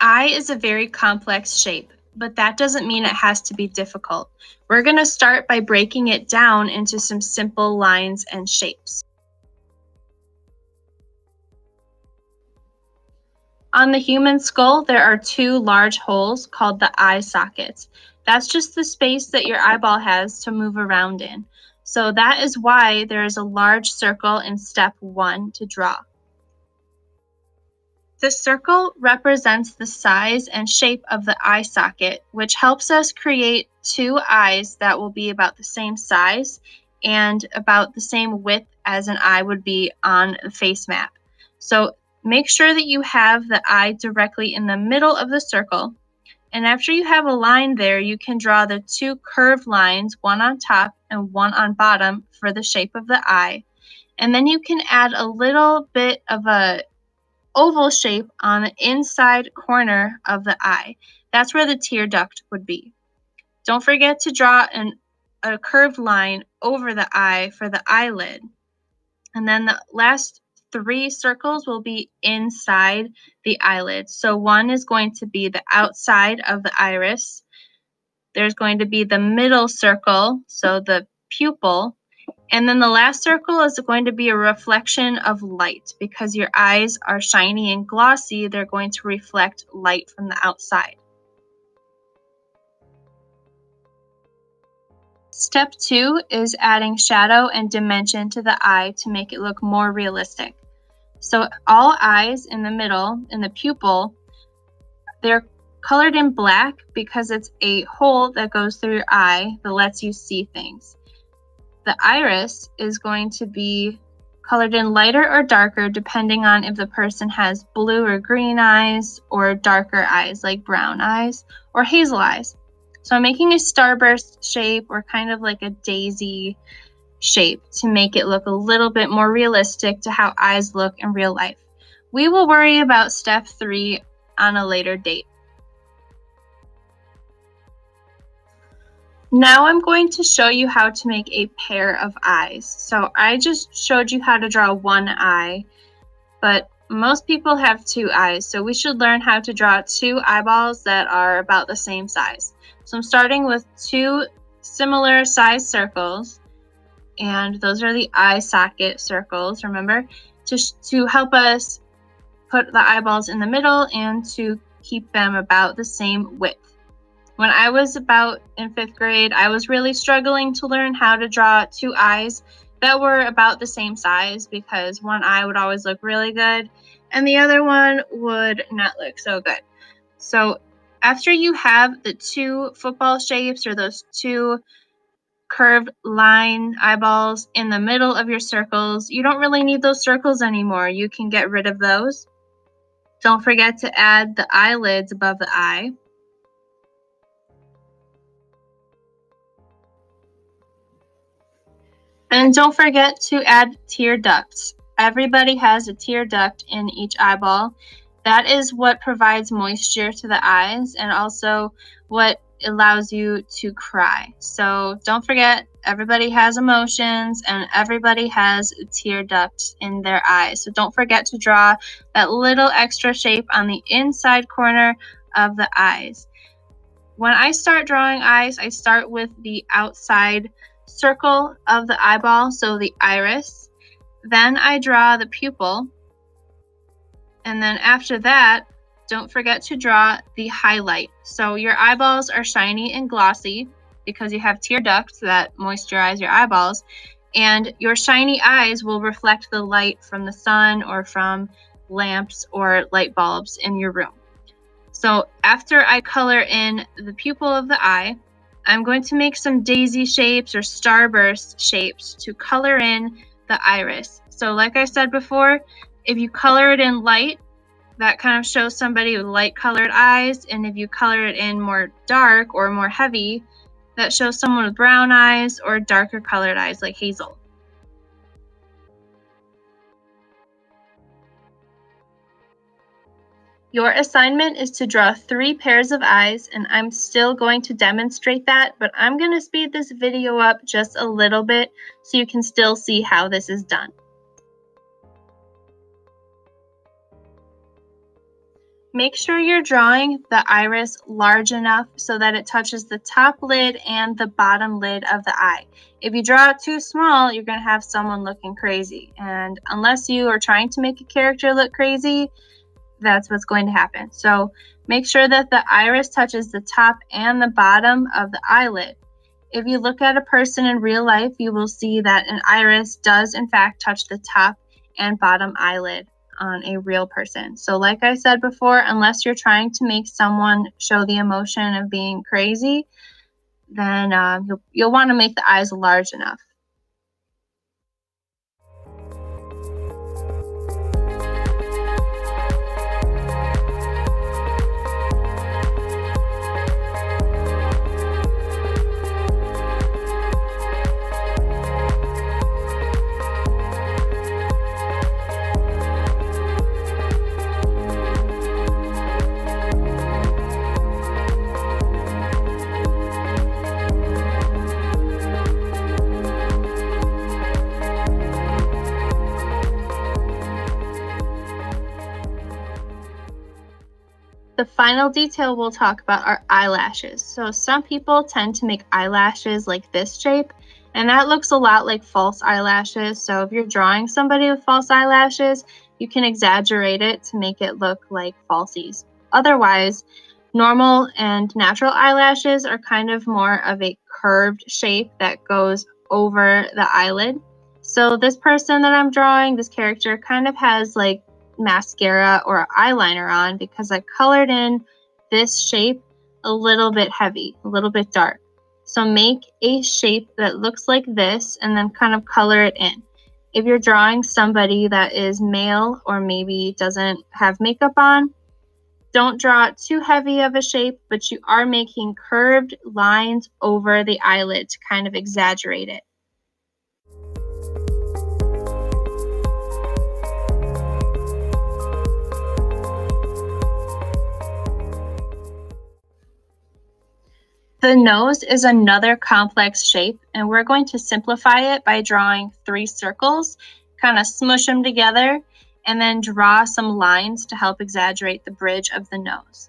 eye is a very complex shape, but that doesn't mean it has to be difficult. We're going to start by breaking it down into some simple lines and shapes. On the human skull, there are two large holes called the eye sockets. That's just the space that your eyeball has to move around in. So that is why there is a large circle in step 1 to draw. The circle represents the size and shape of the eye socket, which helps us create two eyes that will be about the same size and about the same width as an eye would be on the face map. So make sure that you have the eye directly in the middle of the circle. And after you have a line there, you can draw the two curved lines, one on top and one on bottom for the shape of the eye. And then you can add a little bit of a oval shape on the inside corner of the eye. That's where the tear duct would be. Don't forget to draw a curved line over the eye for the eyelid. And then the last 3 circles will be inside the eyelid. So one is going to be the outside of the iris. There's going to be the middle circle, so the pupil. And then the last circle is going to be a reflection of light. Because your eyes are shiny and glossy, they're going to reflect light from the outside. Step 2 is adding shadow and dimension to the eye to make it look more realistic. So all eyes in the middle, in the pupil, they're colored in black because it's a hole that goes through your eye that lets you see things. The iris is going to be colored in lighter or darker depending on if the person has blue or green eyes or darker eyes like brown eyes or hazel eyes. So I'm making a starburst shape or kind of like a daisy shape to make it look a little bit more realistic to how eyes look in real life. We will worry about step 3 on a later date. Now I'm going to show you how to make a pair of eyes. So I just showed you how to draw one eye, but most people have 2 eyes, so we should learn how to draw 2 eyeballs that are about the same size. So I'm starting with 2 similar size circles, and those are the eye socket circles, remember, to help us put the eyeballs in the middle and to keep them about the same width. When I was about in 5th grade, I was really struggling to learn how to draw 2 eyes that were about the same size because one eye would always look really good and the other one would not look so good. So after you have the 2 football shapes or those 2 curved line eyeballs in the middle of your circles, you don't really need those circles anymore. You can get rid of those. Don't forget to add the eyelids above the eye. And don't forget to add tear ducts. Everybody has a tear duct in each eyeball. That is what provides moisture to the eyes and also what allows you to cry. So don't forget, everybody has emotions and everybody has a tear duct in their eyes. So don't forget to draw that little extra shape on the inside corner of the eyes. When I start drawing eyes, I start with the outside circle of the eyeball, so the iris. Then I draw the pupil. And then after that, don't forget to draw the highlight. So your eyeballs are shiny and glossy because you have tear ducts that moisturize your eyeballs. And your shiny eyes will reflect the light from the sun or from lamps or light bulbs in your room. So after I color in the pupil of the eye, I'm going to make some daisy shapes or starburst shapes to color in the iris. So like I said before, if you color it in light, that kind of shows somebody with light colored eyes. And if you color it in more dark or more heavy, that shows someone with brown eyes or darker colored eyes like hazel. Your assignment is to draw 3 pairs of eyes, and I'm still going to demonstrate that, but I'm going to speed this video up just a little bit so you can still see how this is done. Make sure you're drawing the iris large enough so that it touches the top lid and the bottom lid of the eye. If you draw it too small, you're going to have someone looking crazy. And unless you are trying to make a character look crazy, that's what's going to happen. So make sure that the iris touches the top and the bottom of the eyelid. If you look at a person in real life, you will see that an iris does in fact touch the top and bottom eyelid on a real person. So like I said before, unless you're trying to make someone show the emotion of being crazy, then you'll want to make the eyes large enough. The final detail we'll talk about are eyelashes. So some people tend to make eyelashes like this shape, and that looks a lot like false eyelashes. So if you're drawing somebody with false eyelashes, you can exaggerate it to make it look like falsies. Otherwise, normal and natural eyelashes are kind of more of a curved shape that goes over the eyelid. So this person that I'm drawing, this character, kind of has like mascara or eyeliner on because I colored in this shape a little bit heavy, a little bit dark. So make a shape that looks like this and then kind of color it in. If you're drawing somebody that is male or maybe doesn't have makeup on, don't draw too heavy of a shape, but you are making curved lines over the eyelid to kind of exaggerate it. The nose is another complex shape, and we're going to simplify it by drawing 3 circles, kind of smush them together, and then draw some lines to help exaggerate the bridge of the nose.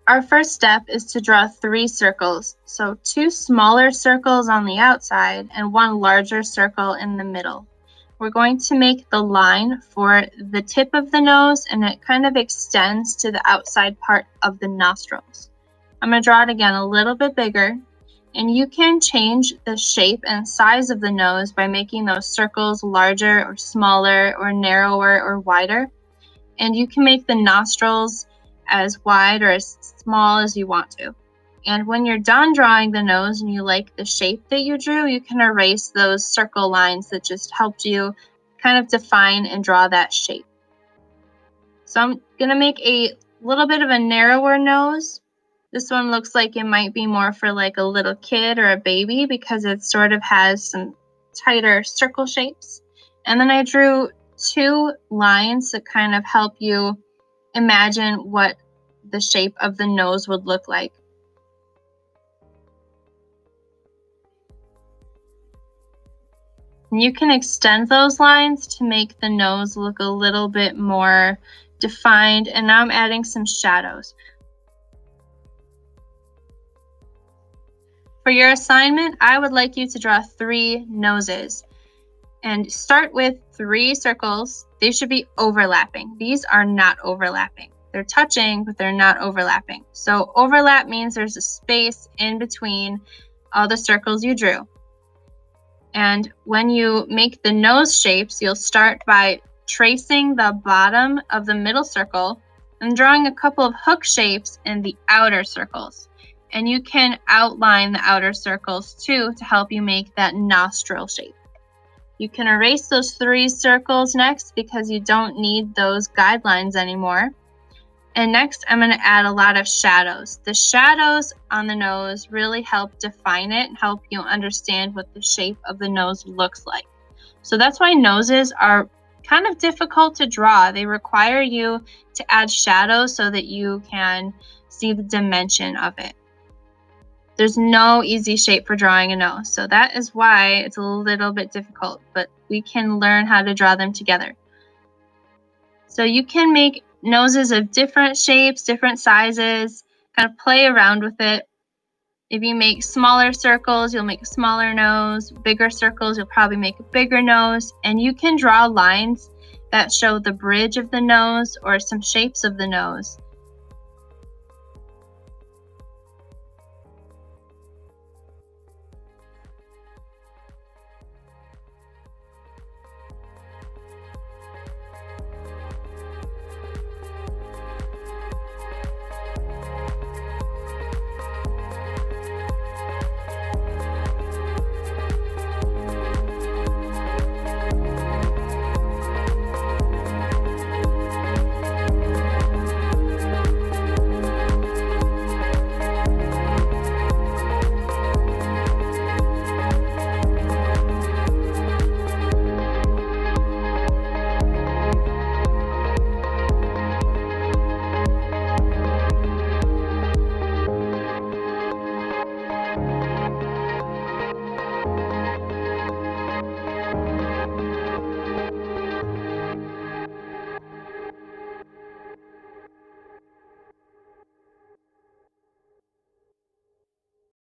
Our first step is to draw 3 circles, so 2 smaller circles on the outside and 1 larger circle in the middle. We're going to make the line for the tip of the nose, and it kind of extends to the outside part of the nostrils. I'm going to draw it again a little bit bigger, and you can change the shape and size of the nose by making those circles larger or smaller or narrower or wider. And you can make the nostrils as wide or as small as you want to. And when you're done drawing the nose and you like the shape that you drew, you can erase those circle lines that just helped you kind of define and draw that shape. So I'm going to make a little bit of a narrower nose. This one looks like it might be more for like a little kid or a baby because it sort of has some tighter circle shapes. And then I drew 2 lines that kind of help you imagine what the shape of the nose would look like. And you can extend those lines to make the nose look a little bit more defined. And now I'm adding some shadows. For your assignment, I would like you to draw 3 noses. And start with 3 circles. They should be overlapping. These are not overlapping. They're touching, but they're not overlapping. So overlap means there's a space in between all the circles you drew. And when you make the nose shapes, you'll start by tracing the bottom of the middle circle and drawing a couple of hook shapes in the outer circles. And you can outline the outer circles too to help you make that nostril shape. You can erase those 3 circles next because you don't need those guidelines anymore. And next, I'm going to add a lot of shadows. The shadows on the nose really help define it and help you understand what the shape of the nose looks like. So that's why noses are kind of difficult to draw. They require you to add shadows so that you can see the dimension of it. There's no easy shape for drawing a nose, so that is why it's a little bit difficult, but we can learn how to draw them together. So you can make noses of different shapes, different sizes, kind of play around with it. If you make smaller circles, you'll make a smaller nose. Bigger circles, you'll probably make a bigger nose. And you can draw lines that show the bridge of the nose or some shapes of the nose.